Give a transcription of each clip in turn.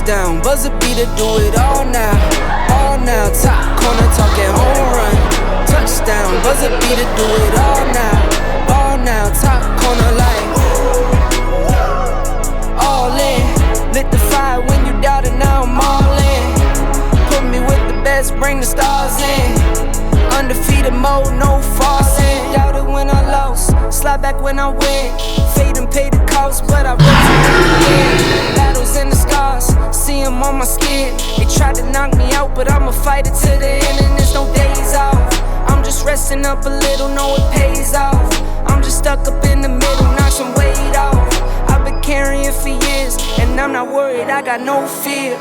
Touchdown, buzzer beater, do it all now. All now, top corner talking home run. Touchdown, buzzer beater, do it all now. All now, top corner like all in. Lit the fire when you doubted, now I'm all in. Put me with the best, bring the stars in. Undefeated mode, no falsing. Doubted when I lost, slide back when I win. Fade and pay the cost, but I rose to the end. Battles and the scars, see them on my skin. They tried to knock me out, but I'ma fight it to the end. And there's no days off. I'm just resting up a little, know it pays off. I'm just stuck up in the middle, knock some weight off. I've been carrying for years, and I'm not worried, I got no fear.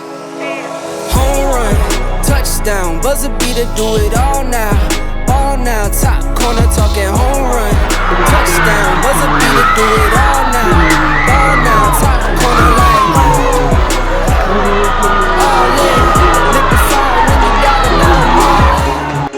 Home run, touchdown, buzzer beater, do it all now. All now, top corner talking home run. Touchdown, buzzer beater, do it all now. All now, top corner like all in. Lit the fire when you got it, now I'm all in.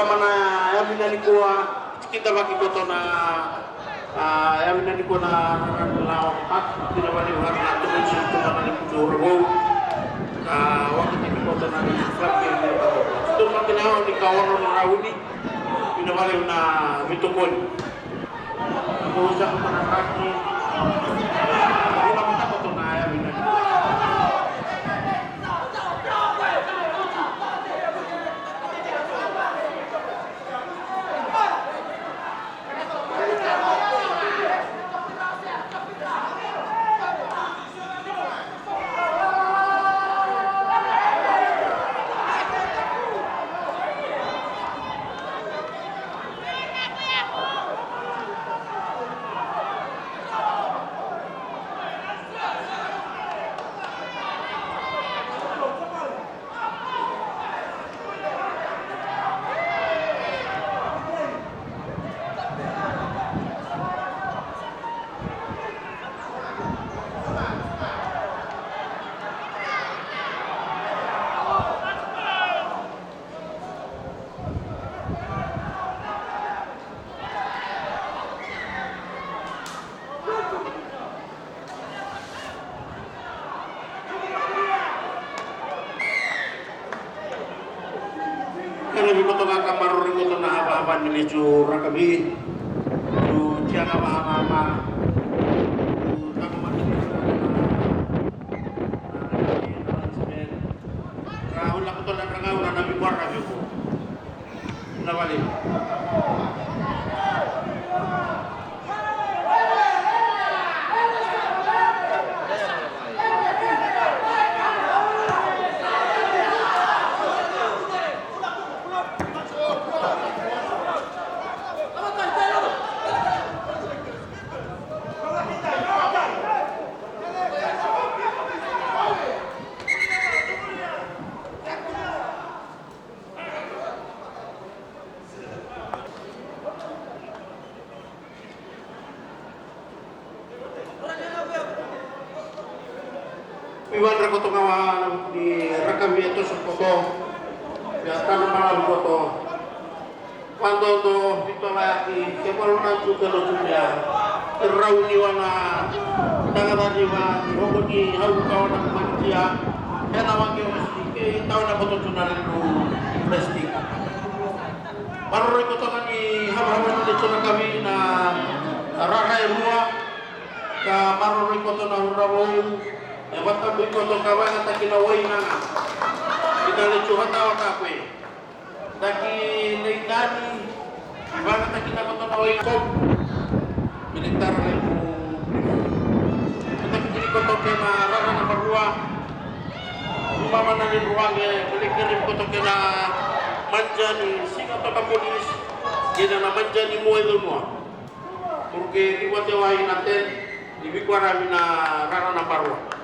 kama na yami nalikuwa kita makikoto na yami nalikuwa na Lawaqa tinawaliwag na tuloy siya ito na nalipuduro wakit nakikoto na club ito makinaw ni Kawano na Rauni pinawaliw na Mitokol nakuusap ko na rugby wala ko na ito na yami nalikuwa. Lebih ko nga kamarorin ko na haba-haba ni medyo rakabi so siya nga mahama tako matindi na rahul ako to ng rangaw na nabibuar kami ko nawali iwan ra ko to nga di rakami ito sa foto ya tanong malam ko to cuando to ito lagi ke parunan juga lo juga rauni wana tangan diwa hoboni hau kawan ng manusia kaya nawag yung mesti tahu na foto tunarin ko plastic parunan ko to nga ni haba-haba dito na kami na rahay ruwa ka parunan ko to na hurawo dapat kami koto kawan at kinaway na nga. Kinalichuhan na ako ako eh. Daki naigani. Iba na kinakoto na way ko. Militar na yung Daki koto kaya na rara na marua. Umama na rin ruwang eh. Kulikirin koto kaya na manja ni Sigatoka polis. Kaya na manja ni Naevuevu mo. Porque iwatiwahin natin. Ibig ko rami na rara na marua.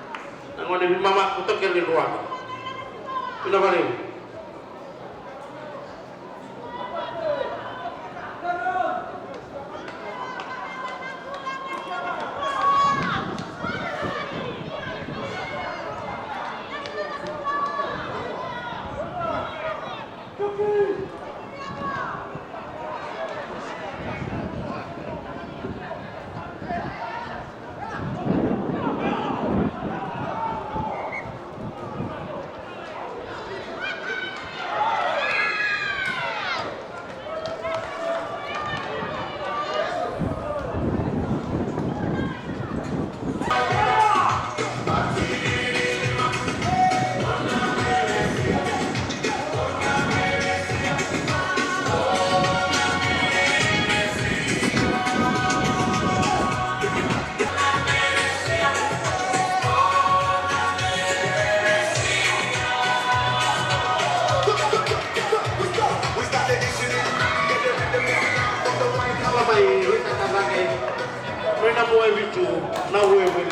Nang ada mama untuk yang di luar, sudah balik. Naevuevu.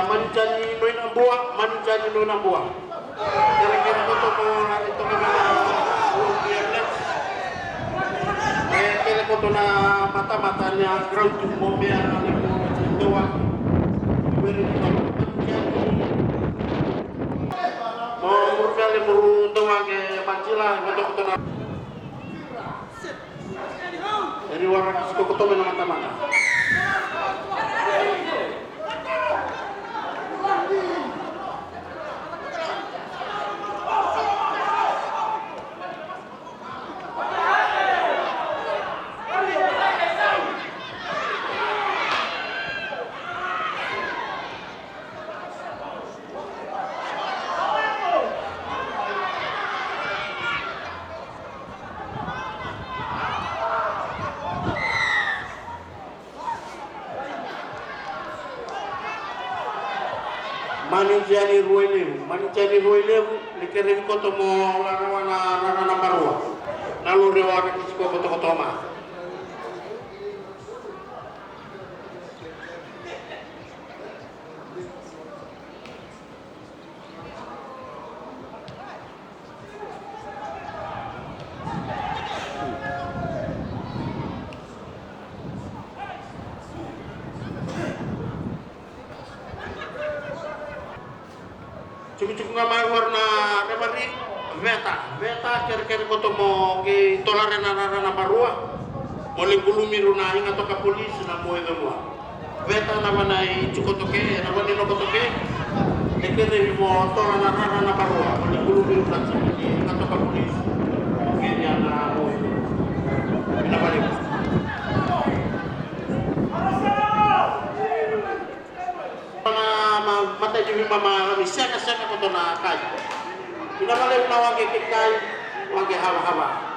Manija ni NOI Nabua, manija ni NOI Nabua. Kira-kira koto mo ito kami na kira koto na mata-mata niya ground yung mo may doa. Mo murkali muru doa ke pancila koto na. Dari warna koto mo na mata-mata. Manijani ruelevu likere koto mo na barua lalu rewana kisiko koto ma cukup ngamai warna remari veta kira-kira koto mo ki tolare na barua mole gulumi runa hinga toka polis na mo egalua veta na manai cukotoke na wani no kotoke dekere mo tola na barua mole gulumi runa hinga toka polis kenya na mo pinabalik mata di mama misaka koto na kai ina male na wage kikai wage hawa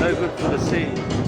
No good for the sea.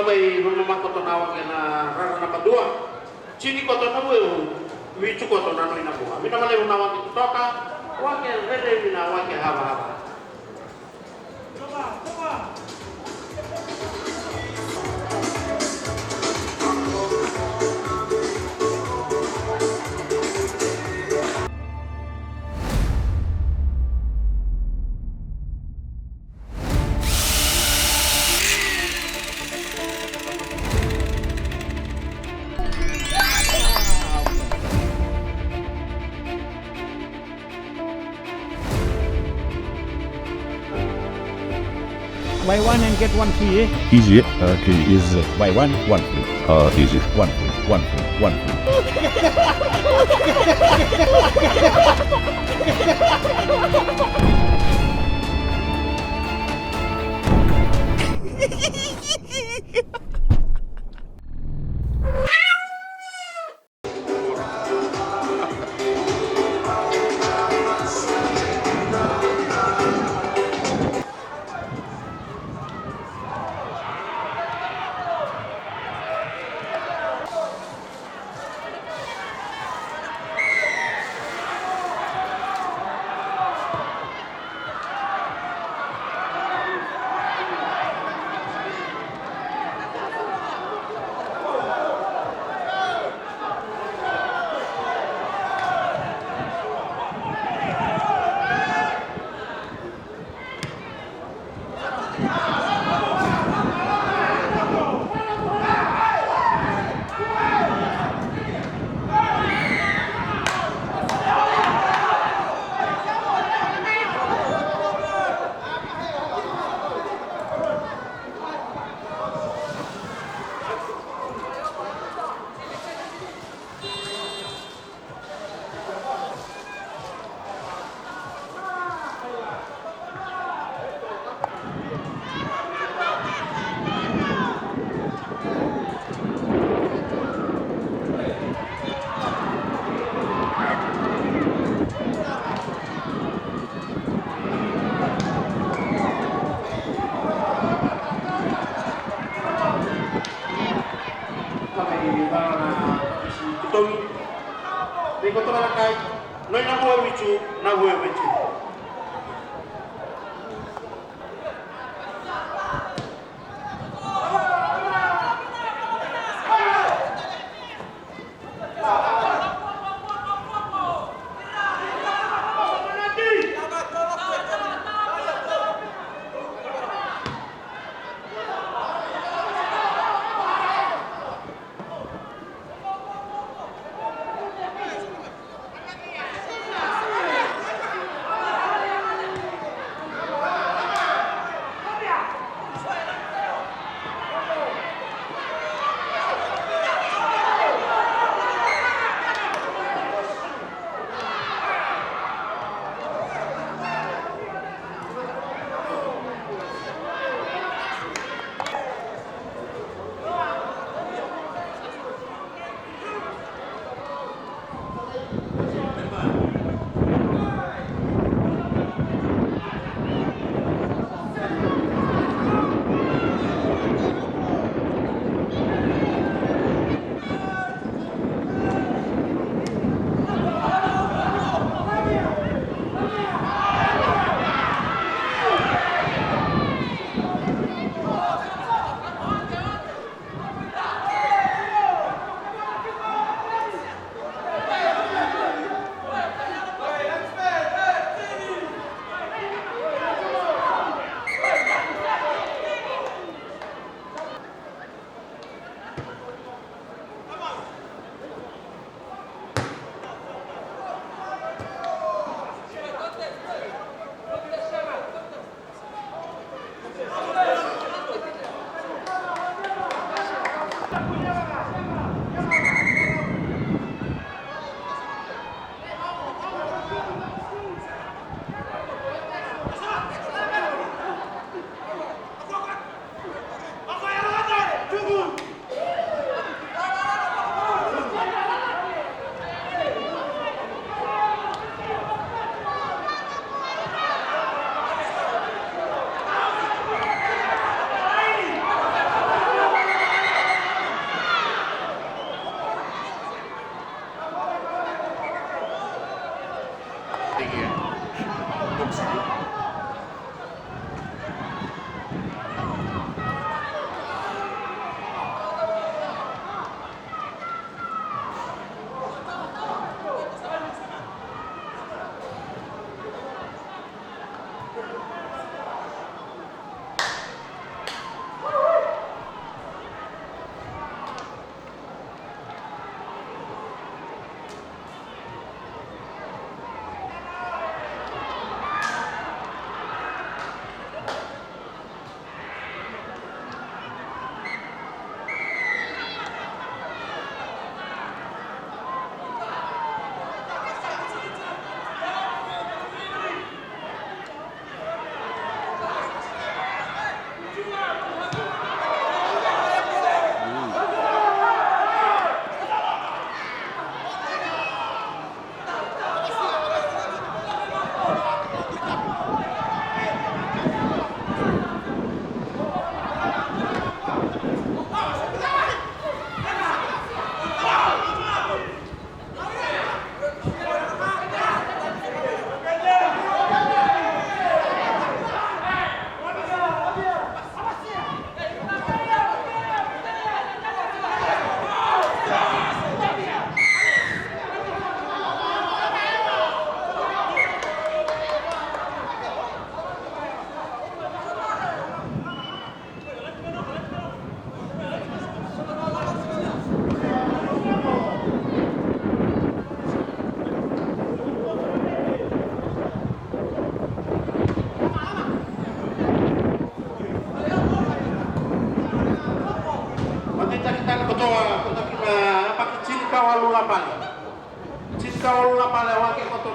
Kamay rumamang ko to nawag na rara na kadua. Sini ko to Naevuevu, wichu ko to NOI Nabua. Minamalay mo nawag ito toka, wag yan, rere minawag yan haba-haba. Buy one and get one free, eh? Easy, okay, is Buy one free. easy. One free.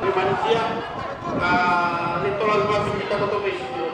di manusia nito lang mapipita ko ito may sityo.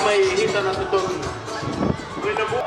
May hita na ito doon. NOI Nabua.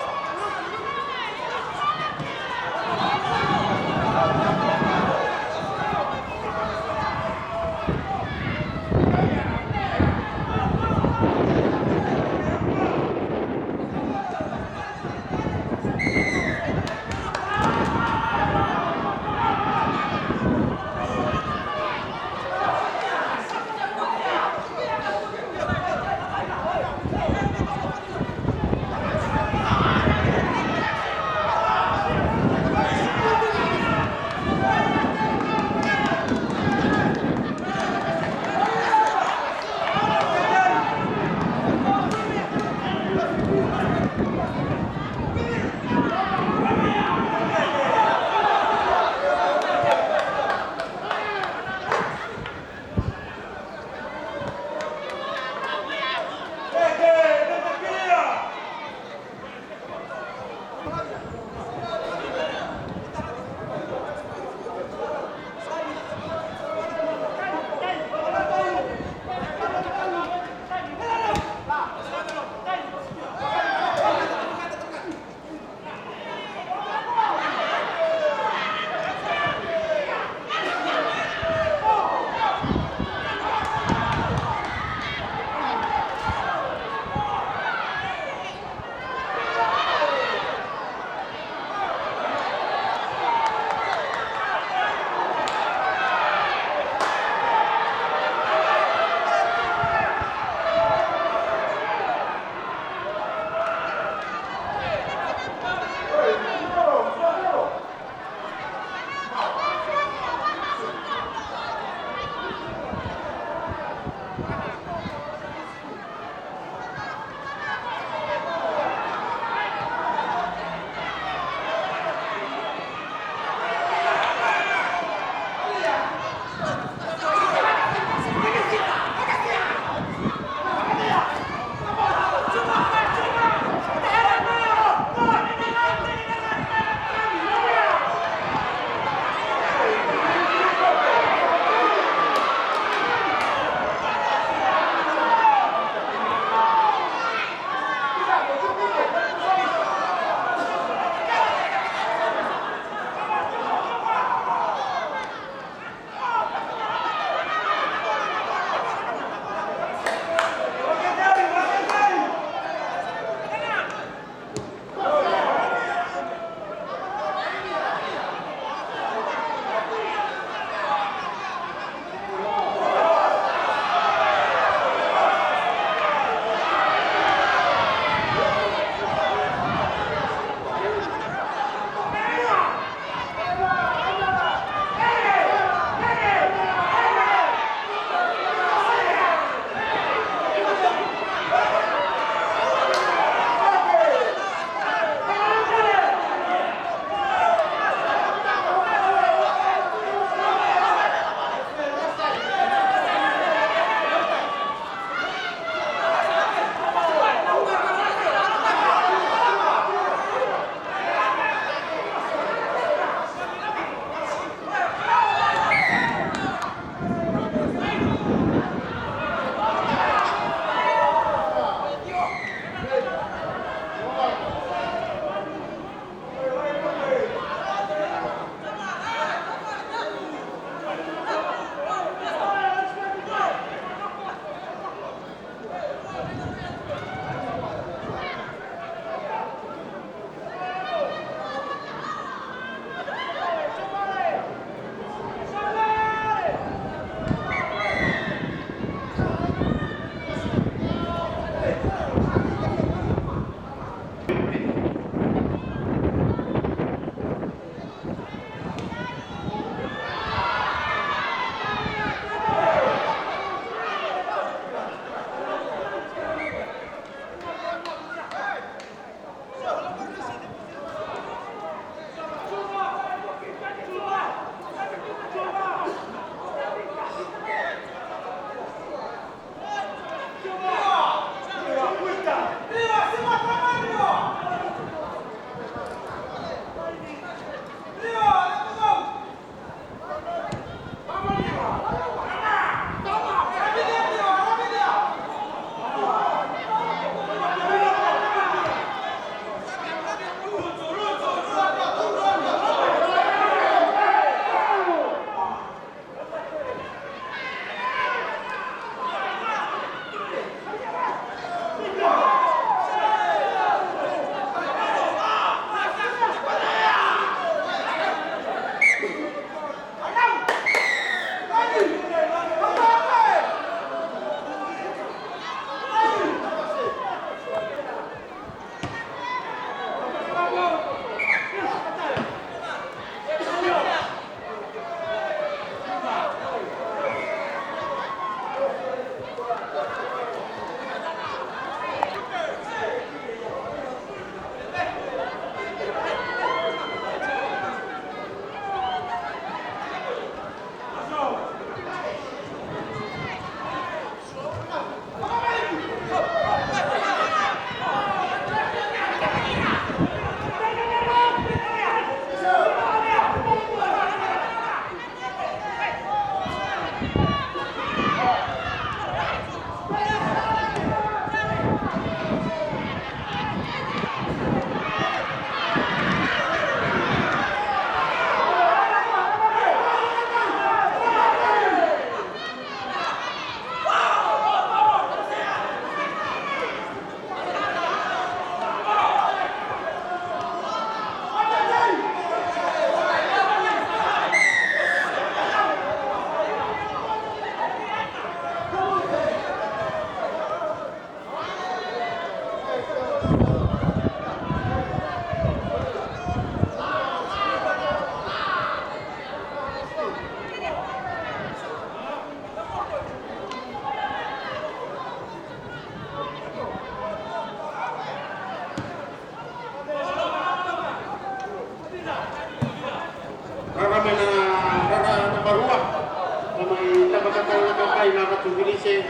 Fiji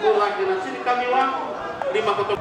kurang dengan sini kami 5-0.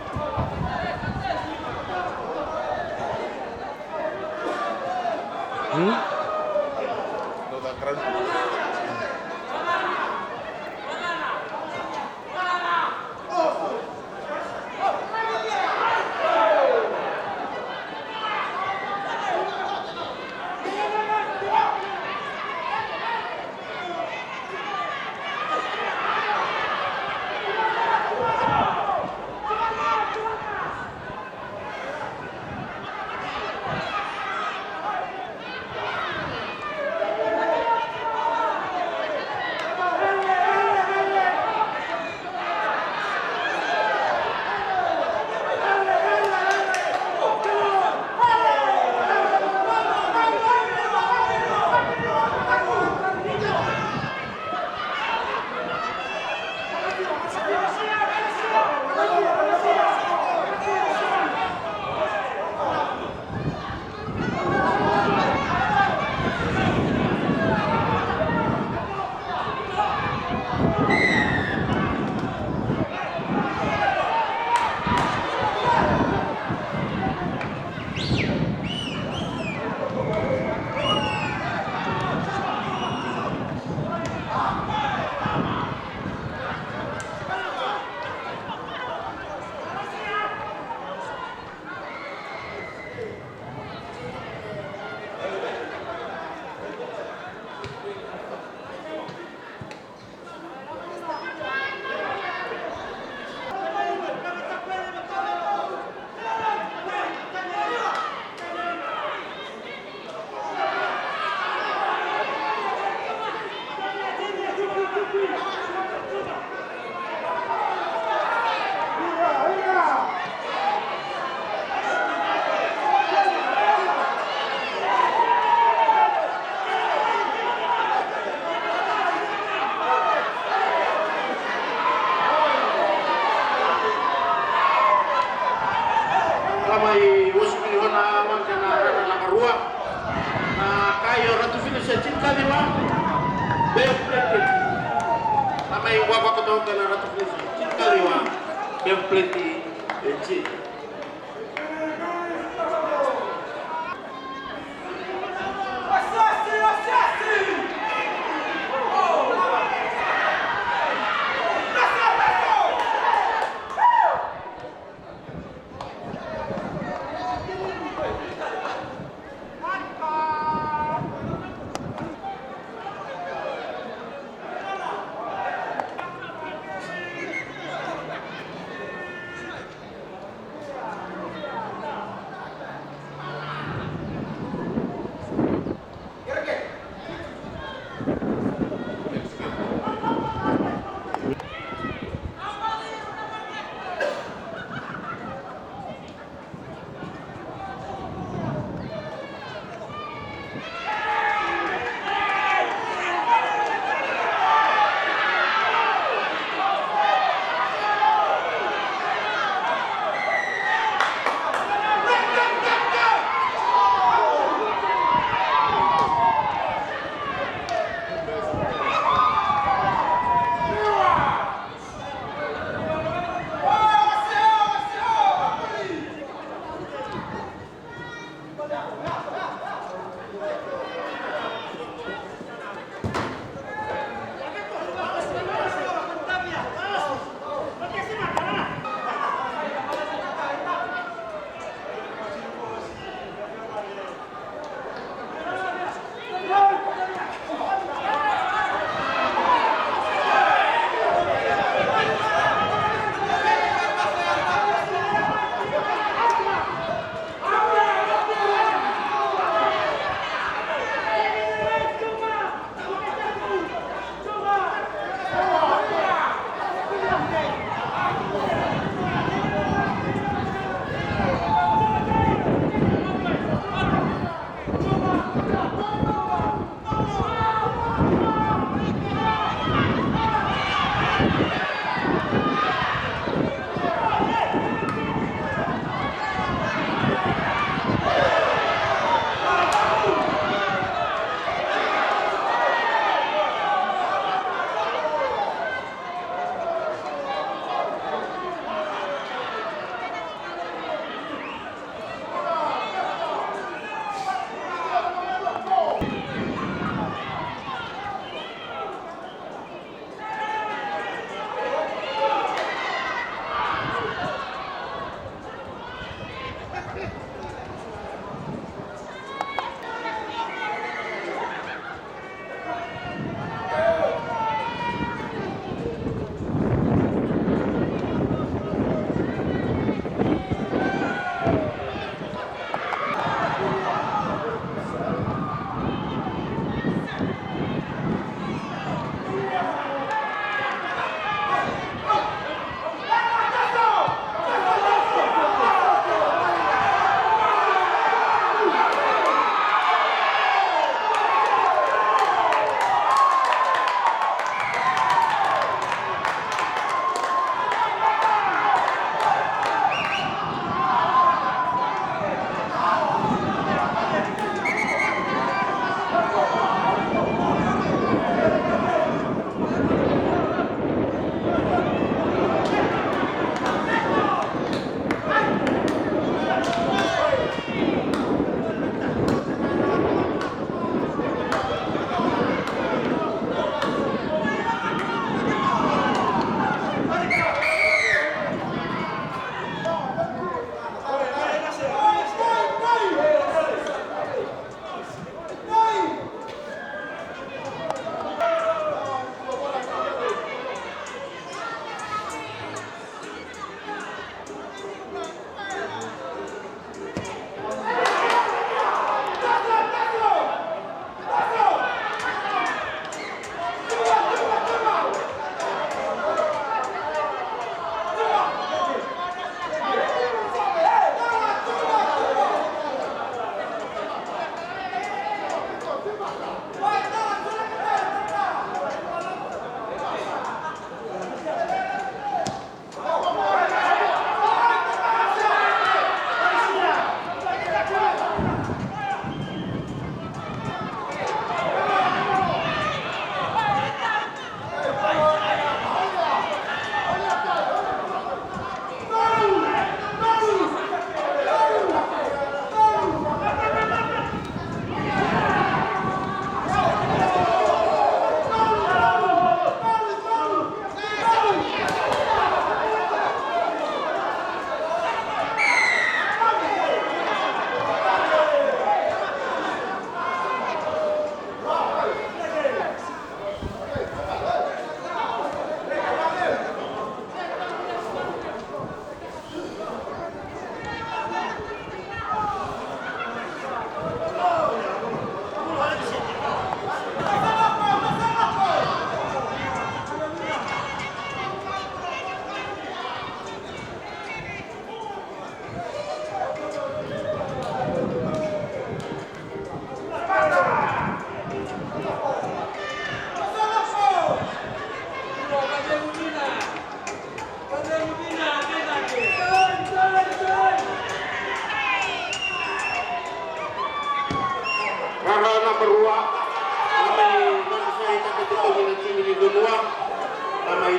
Ramai usmi hona wanda na Lawaqa na kayo ratu finish cinta lima bempleti ramai wapa koto kana ratu finish cinta lima bempleti eci.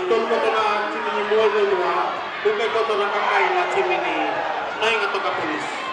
tolko to na chimini muogo nua, kuke ko to na kakai na chimini Sigatoka police.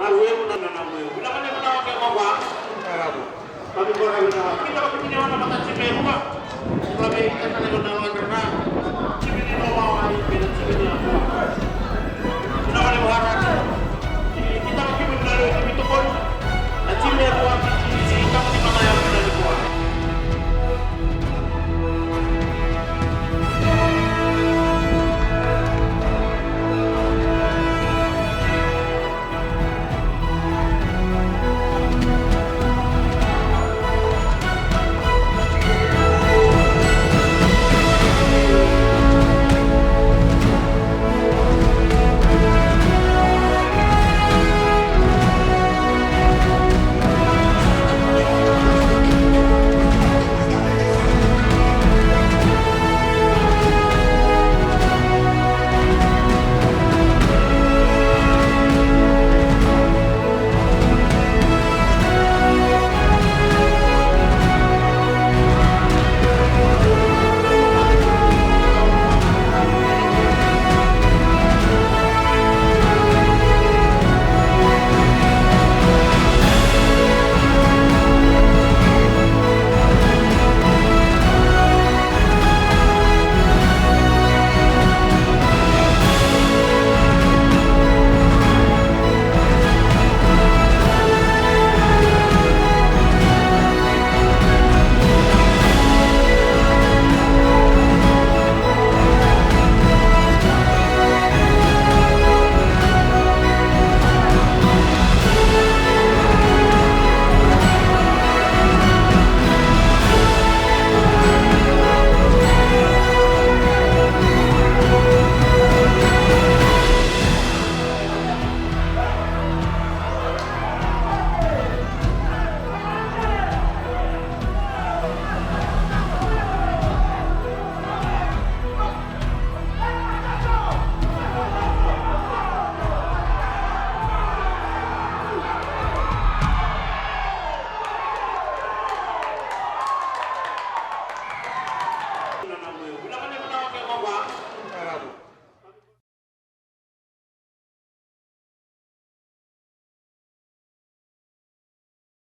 Naevuevu na Naevuevu. Bila kanya kuna wake kwa kami bora bila. Kita kami punya mana mata cimerua. Kami kata lego na